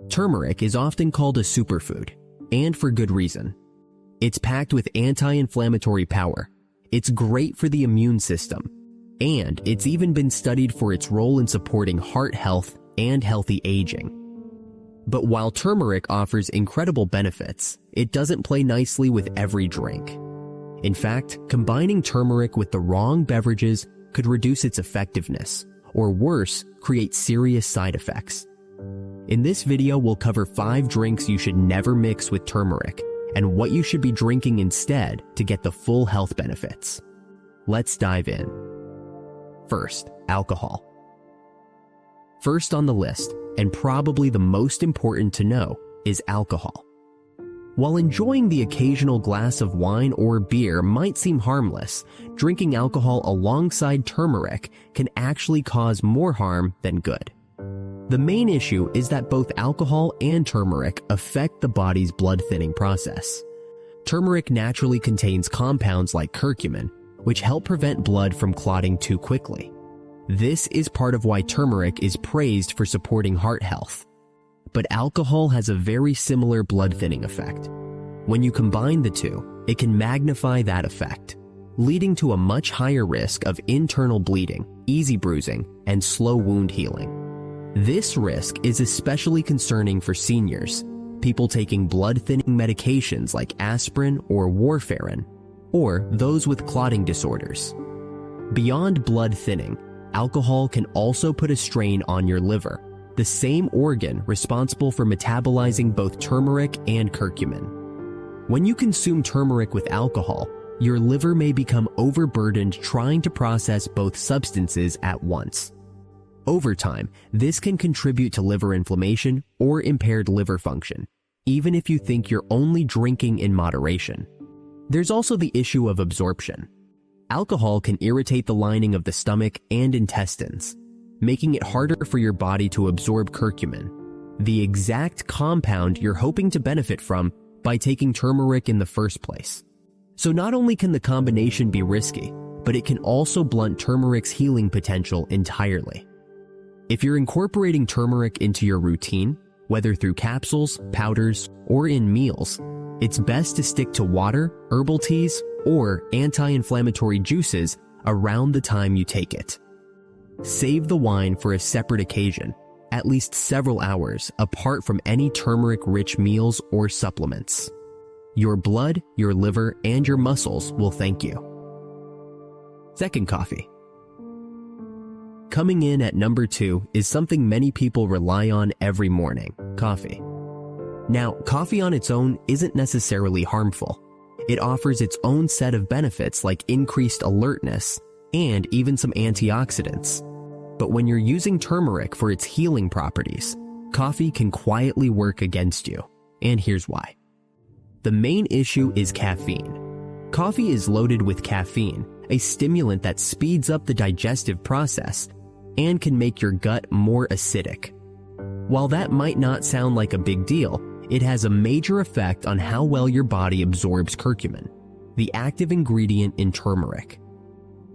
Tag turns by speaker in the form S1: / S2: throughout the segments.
S1: Turmeric is often called a superfood, and for good reason. It's packed with anti-inflammatory power. It's great for the immune system, and it's even been studied for its role in supporting heart health and healthy aging. But while turmeric offers incredible benefits, it doesn't play nicely with every drink. In fact, combining turmeric with the wrong beverages could reduce its effectiveness, or worse, create serious side effects. In this video, we'll cover 5 drinks you should never mix with turmeric and what you should be drinking instead to get the full health benefits. Let's dive in. First, alcohol. First on the list, and probably the most important to know, is alcohol. While enjoying the occasional glass of wine or beer might seem harmless, drinking alcohol alongside turmeric can actually cause more harm than good. The main issue is that both alcohol and turmeric affect the body's blood thinning process. Turmeric naturally contains compounds like curcumin, which help prevent blood from clotting too quickly. This is part of why turmeric is praised for supporting heart health. But alcohol has a very similar blood thinning effect. When you combine the two, it can magnify that effect, leading to a much higher risk of internal bleeding, easy bruising, and slow wound healing. This risk is especially concerning for seniors, people taking blood-thinning medications like aspirin or warfarin, or those with clotting disorders. Beyond blood thinning, alcohol can also put a strain on your liver, the same organ responsible for metabolizing both turmeric and curcumin. When you consume turmeric with alcohol, your liver may become overburdened trying to process both substances at once. Over time, this can contribute to liver inflammation or impaired liver function, even if you think you're only drinking in moderation. There's also the issue of absorption. Alcohol can irritate the lining of the stomach and intestines, making it harder for your body to absorb curcumin, the exact compound you're hoping to benefit from by taking turmeric in the first place. So not only can the combination be risky, but it can also blunt turmeric's healing potential entirely. If you're incorporating turmeric into your routine, whether through capsules, powders, or in meals, it's best to stick to water, herbal teas, or anti-inflammatory juices around the time you take it. Save the wine for a separate occasion, at least several hours apart from any turmeric-rich meals or supplements. Your blood, your liver, and your muscles will thank you. Second, coffee. Coming in at number 2 is something many people rely on every morning: coffee. Now, coffee on its own isn't necessarily harmful. It offers its own set of benefits like increased alertness and even some antioxidants. But when you're using turmeric for its healing properties, coffee can quietly work against you. And here's why. The main issue is caffeine. Coffee is loaded with caffeine, a stimulant that speeds up the digestive process and can make your gut more acidic. While that might not sound like a big deal, it has a major effect on how well your body absorbs curcumin, the active ingredient in turmeric.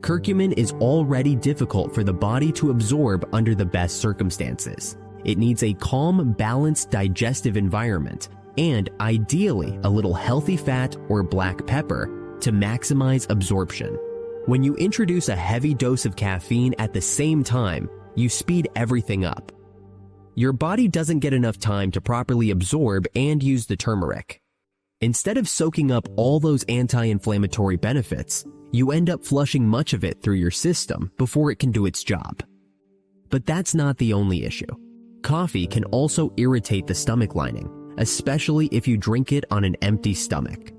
S1: Curcumin is already difficult for the body to absorb under the best circumstances. It needs a calm, balanced digestive environment and ideally a little healthy fat or black pepper to maximize absorption. When you introduce a heavy dose of caffeine at the same time, you speed everything up. Your body doesn't get enough time to properly absorb and use the turmeric. Instead of soaking up all those anti-inflammatory benefits, you end up flushing much of it through your system before it can do its job. But that's not the only issue. Coffee can also irritate the stomach lining, especially if you drink it on an empty stomach.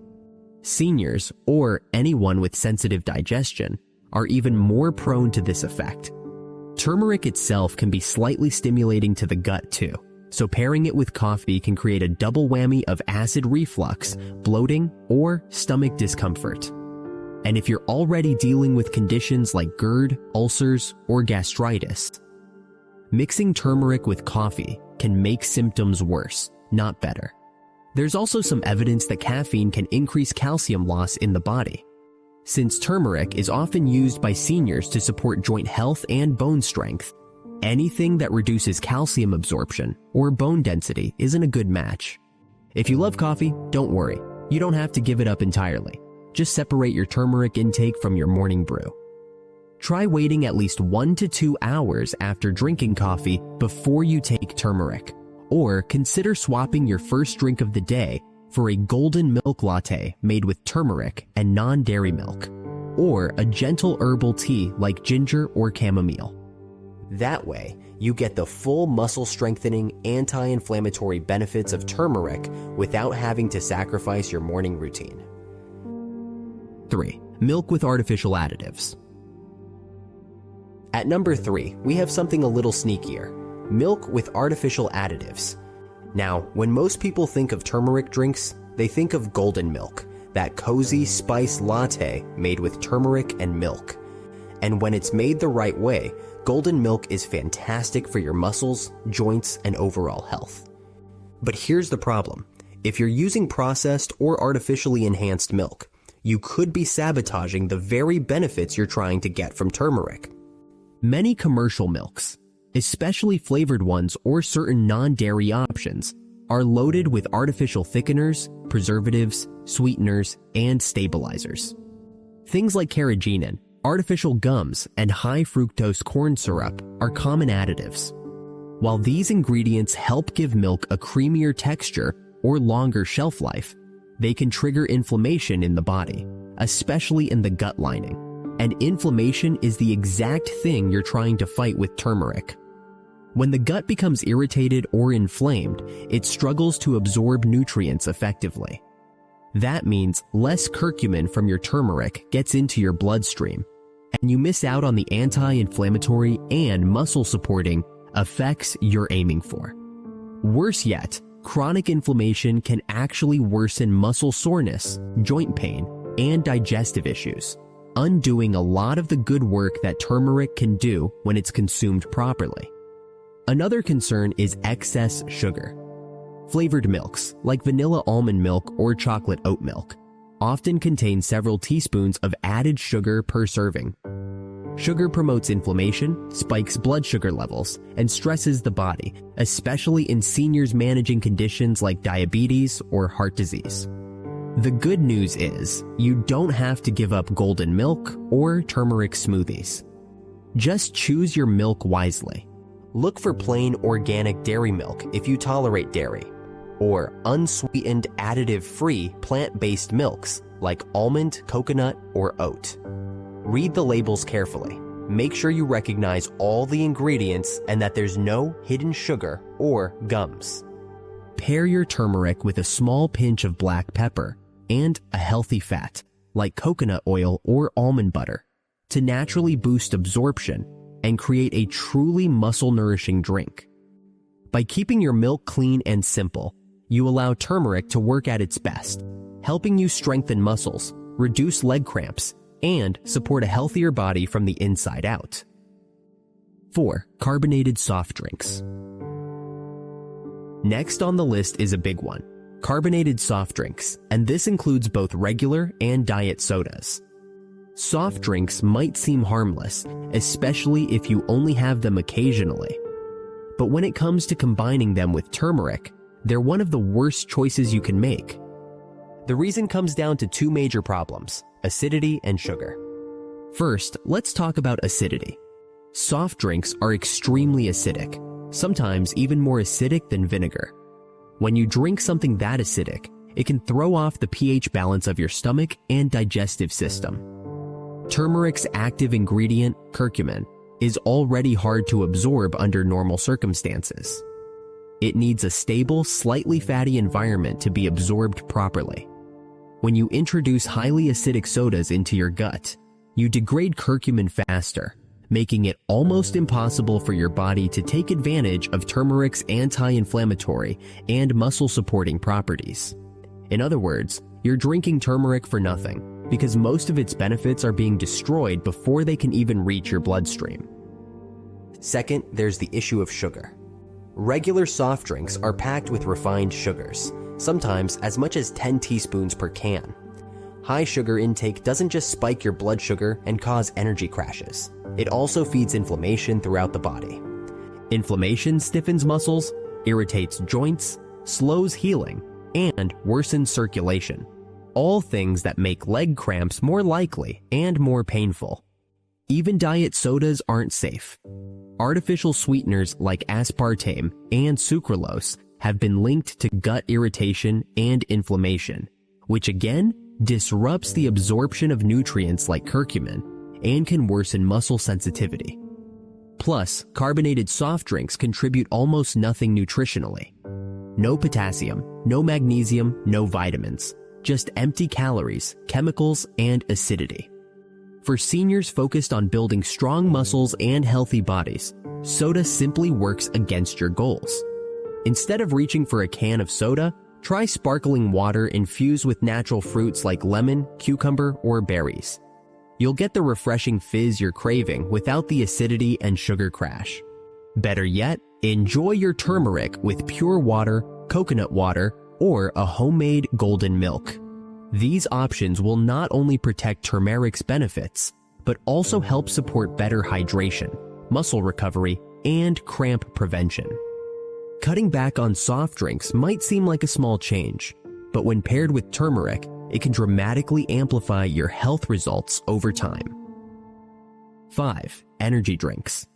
S1: Seniors, or anyone with sensitive digestion, are even more prone to this effect. Turmeric itself can be slightly stimulating to the gut too, so pairing it with coffee can create a double whammy of acid reflux, bloating, or stomach discomfort. And if you're already dealing with conditions like GERD, ulcers, or gastritis, mixing turmeric with coffee can make symptoms worse, not better. There's also some evidence that caffeine can increase calcium loss in the body. Since turmeric is often used by seniors to support joint health and bone strength, Anything that reduces calcium absorption or bone density isn't a good match. If you love coffee, don't worry. You don't have to give it up entirely. Just separate your turmeric intake from your morning brew. Try waiting at least 1 to 2 hours after drinking coffee before you take turmeric, or consider swapping your first drink of the day for a golden milk latte made with turmeric and non-dairy milk, or a gentle herbal tea like ginger or chamomile. That way, you get the full muscle-strengthening, anti-inflammatory benefits of turmeric without having to sacrifice your morning routine. 3. Milk with artificial additives. At number 3, we have something a little sneakier: milk with artificial additives. Now, when most people think of turmeric drinks, they think of golden milk, that cozy spice latte made with turmeric and milk. And when it's made the right way, golden milk is fantastic for your muscles, joints, and overall health. But here's the problem. If you're using processed or artificially enhanced milk, you could be sabotaging the very benefits you're trying to get from turmeric. Many commercial milks, especially flavored ones or certain non-dairy options, are loaded with artificial thickeners, preservatives, sweeteners, and stabilizers. Things like carrageenan, artificial gums, and high fructose corn syrup are common additives. While these ingredients help give milk a creamier texture or longer shelf life, they can trigger inflammation in the body, especially in the gut lining. And inflammation is the exact thing you're trying to fight with turmeric. When the gut becomes irritated or inflamed, it struggles to absorb nutrients effectively. That means less curcumin from your turmeric gets into your bloodstream, and you miss out on the anti-inflammatory and muscle-supporting effects you're aiming for. Worse yet, chronic inflammation can actually worsen muscle soreness, joint pain, and digestive issues, undoing a lot of the good work that turmeric can do when it's consumed properly. Another concern is excess sugar. Flavored milks, like vanilla almond milk or chocolate oat milk, often contain several teaspoons of added sugar per serving. Sugar promotes inflammation, spikes blood sugar levels, and stresses the body, especially in seniors managing conditions like diabetes or heart disease. The good news is, you don't have to give up golden milk or turmeric smoothies. Just choose your milk wisely. Look for plain organic dairy milk if you tolerate dairy, or unsweetened additive-free plant-based milks like almond, coconut, or oat. Read the labels carefully. Make sure you recognize all the ingredients and that there's no hidden sugar or gums. Pair your turmeric with a small pinch of black pepper and a healthy fat, like coconut oil or almond butter, to naturally boost absorption and create a truly muscle-nourishing drink. By keeping your milk clean and simple, you allow turmeric to work at its best, helping you strengthen muscles, reduce leg cramps, and support a healthier body from the inside out. 4. Carbonated soft drinks. Next on the list is a big one: carbonated soft drinks, and this includes both regular and diet sodas. Soft drinks might seem harmless, especially if you only have them occasionally. But when it comes to combining them with turmeric, they're one of the worst choices you can make. The reason comes down to two major problems: acidity and sugar. First, let's talk about acidity. Soft drinks are extremely acidic, sometimes even more acidic than vinegar. When you drink something that acidic, it can throw off the pH balance of your stomach and digestive system. Turmeric's active ingredient, curcumin, is already hard to absorb under normal circumstances. It needs a stable, slightly fatty environment to be absorbed properly. When you introduce highly acidic sodas into your gut, you degrade curcumin faster, making it almost impossible for your body to take advantage of turmeric's anti-inflammatory and muscle-supporting properties. In other words, you're drinking turmeric for nothing, because most of its benefits are being destroyed before they can even reach your bloodstream. Second, there's the issue of sugar. Regular soft drinks are packed with refined sugars, sometimes as much as 10 teaspoons per can. High sugar intake doesn't just spike your blood sugar and cause energy crashes. It also feeds inflammation throughout the body. Inflammation stiffens muscles, irritates joints, slows healing, and worsens circulation. All things that make leg cramps more likely and more painful. Even diet sodas aren't safe. Artificial sweeteners like aspartame and sucralose have been linked to gut irritation and inflammation, which again disrupts the absorption of nutrients like curcumin and can worsen muscle sensitivity. Plus, carbonated soft drinks contribute almost nothing nutritionally. No potassium, no magnesium, no vitamins, just empty calories, chemicals, and acidity. For seniors focused on building strong muscles and healthy bodies, soda simply works against your goals. Instead of reaching for a can of soda, try sparkling water infused with natural fruits like lemon, cucumber, or berries. You'll get the refreshing fizz you're craving without the acidity and sugar crash. Better yet, enjoy your turmeric with pure water, coconut water, or a homemade golden milk. These options will not only protect turmeric's benefits, but also help support better hydration, muscle recovery, and cramp prevention. Cutting back on soft drinks might seem like a small change, but when paired with turmeric, it can dramatically amplify your health results over time. 5. Energy drinks.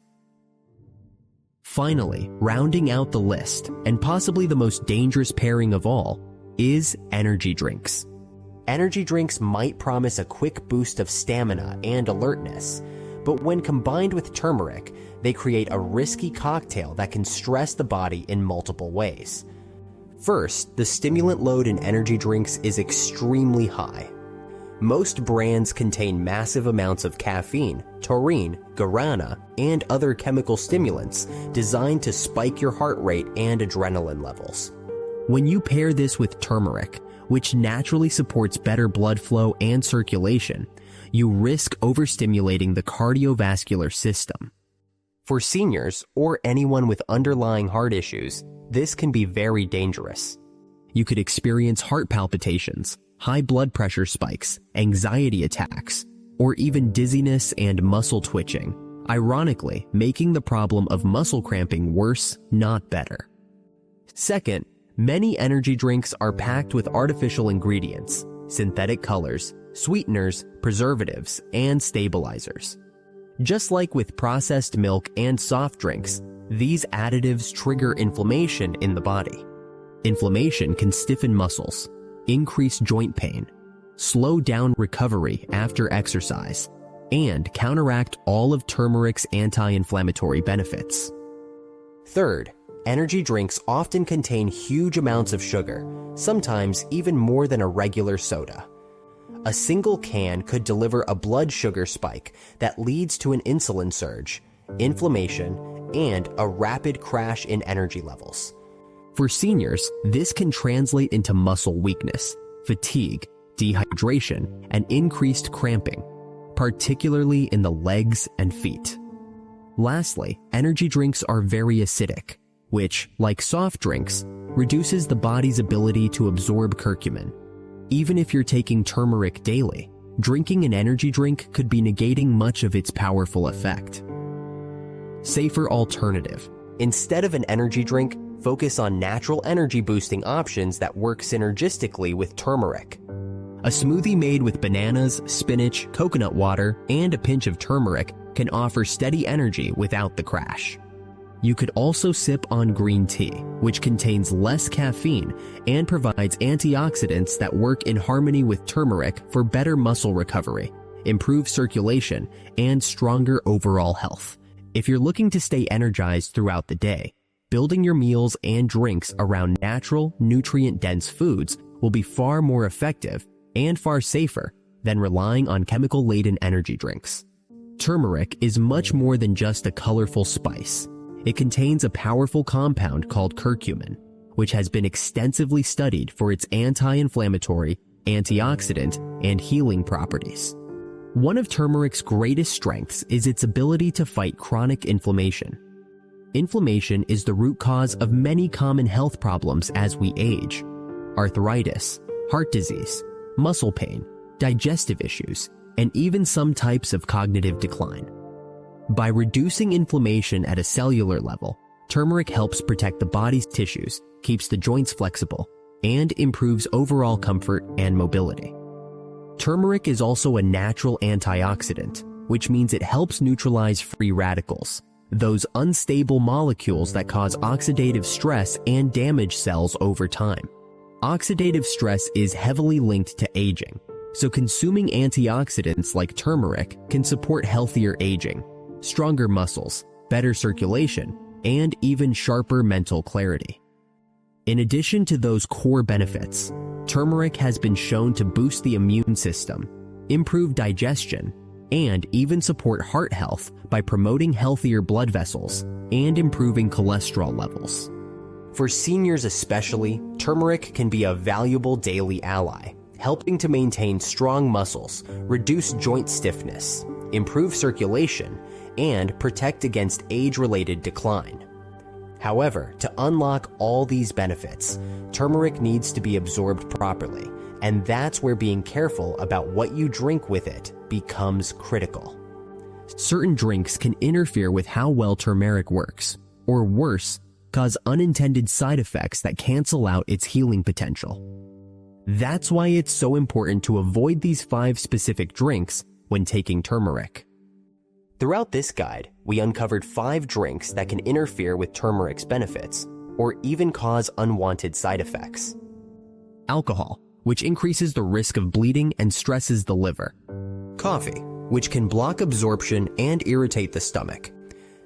S1: Finally, rounding out the list, and possibly the most dangerous pairing of all, is energy drinks. Energy drinks might promise a quick boost of stamina and alertness, but when combined with turmeric, they create a risky cocktail that can stress the body in multiple ways. First, the stimulant load in energy drinks is extremely high. Most brands contain massive amounts of caffeine, taurine, guarana, and other chemical stimulants designed to spike your heart rate and adrenaline levels. When you pair this with turmeric, which naturally supports better blood flow and circulation, you risk overstimulating the cardiovascular system. For seniors or anyone with underlying heart issues, this can be very dangerous. You could experience heart palpitations, high blood pressure spikes, anxiety attacks, or even dizziness and muscle twitching, ironically making the problem of muscle cramping worse, not better. Second, many energy drinks are packed with artificial ingredients, synthetic colors, sweeteners, preservatives, and stabilizers. Just like with processed milk and soft drinks, these additives trigger inflammation in the body. Inflammation can stiffen muscles, increase joint pain, slow down recovery after exercise, and counteract all of turmeric's anti-inflammatory benefits. Third, energy drinks often contain huge amounts of sugar, sometimes even more than a regular soda. A single can could deliver a blood sugar spike that leads to an insulin surge, inflammation, and a rapid crash in energy levels. For seniors, this can translate into muscle weakness, fatigue, dehydration, and increased cramping, particularly in the legs and feet. Lastly, energy drinks are very acidic, which, like soft drinks, reduces the body's ability to absorb curcumin. Even if you're taking turmeric daily, drinking an energy drink could be negating much of its powerful effect. Safer alternative. Instead of an energy drink, focus on natural energy-boosting options that work synergistically with turmeric. A smoothie made with bananas, spinach, coconut water, and a pinch of turmeric can offer steady energy without the crash. You could also sip on green tea, which contains less caffeine and provides antioxidants that work in harmony with turmeric for better muscle recovery, improved circulation, and stronger overall health. If you're looking to stay energized throughout the day, building your meals and drinks around natural, nutrient-dense foods will be far more effective and far safer than relying on chemical-laden energy drinks. Turmeric is much more than just a colorful spice. It contains a powerful compound called curcumin, which has been extensively studied for its anti-inflammatory, antioxidant, and healing properties. One of turmeric's greatest strengths is its ability to fight chronic inflammation. Inflammation is the root cause of many common health problems as we age: arthritis, heart disease, muscle pain, digestive issues, and even some types of cognitive decline. By reducing inflammation at a cellular level, turmeric helps protect the body's tissues, keeps the joints flexible, and improves overall comfort and mobility. Turmeric is also a natural antioxidant, which means it helps neutralize free radicals, those unstable molecules that cause oxidative stress and damage cells over time. Oxidative stress is heavily linked to aging, so consuming antioxidants like turmeric can support healthier aging, stronger muscles, better circulation, and even sharper mental clarity. In addition to those core benefits, turmeric has been shown to boost the immune system, improve digestion, and even support heart health by promoting healthier blood vessels and improving cholesterol levels. For seniors especially, turmeric can be a valuable daily ally, helping to maintain strong muscles, reduce joint stiffness, improve circulation, and protect against age-related decline. However, to unlock all these benefits, turmeric needs to be absorbed properly, and that's where being careful about what you drink with it becomes critical. Certain drinks can interfere with how well turmeric works, or worse, cause unintended side effects that cancel out its healing potential. That's why it's so important to avoid these 5 specific drinks when taking turmeric. Throughout this guide, we uncovered 5 drinks that can interfere with turmeric's benefits, or even cause unwanted side effects. Alcohol, which increases the risk of bleeding and stresses the liver. Coffee, which can block absorption and irritate the stomach.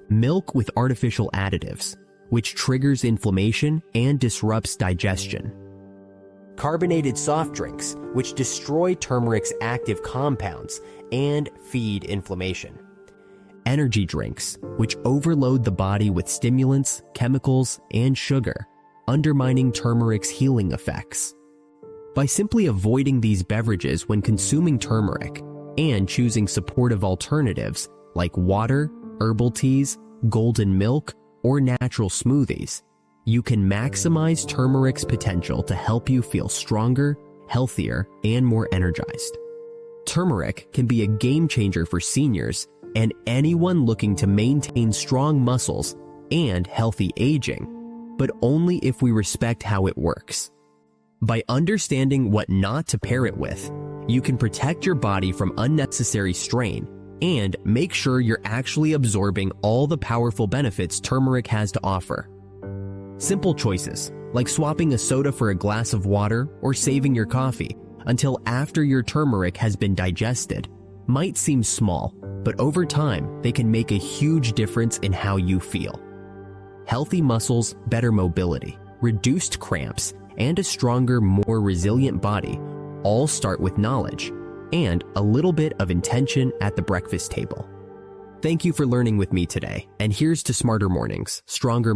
S1: Milk with artificial additives, which triggers inflammation and disrupts digestion. Carbonated soft drinks, which destroy turmeric's active compounds and feed inflammation. Energy drinks, which overload the body with stimulants, chemicals, and sugar, undermining turmeric's healing effects. By simply avoiding these beverages when consuming turmeric and choosing supportive alternatives like water, herbal teas, golden milk, or natural smoothies, you can maximize turmeric's potential to help you feel stronger, healthier, and more energized. Turmeric can be a game changer for seniors and anyone looking to maintain strong muscles and healthy aging, but only if we respect how it works. By understanding what not to pair it with, you can protect your body from unnecessary strain and make sure you're actually absorbing all the powerful benefits turmeric has to offer. Simple choices, like swapping a soda for a glass of water or saving your coffee until after your turmeric has been digested, might seem small, but over time, they can make a huge difference in how you feel. Healthy muscles, better mobility, reduced cramps, and a stronger, more resilient body all start with knowledge and a little bit of intention at the breakfast table. Thank you for learning with me today, and here's to smarter mornings, stronger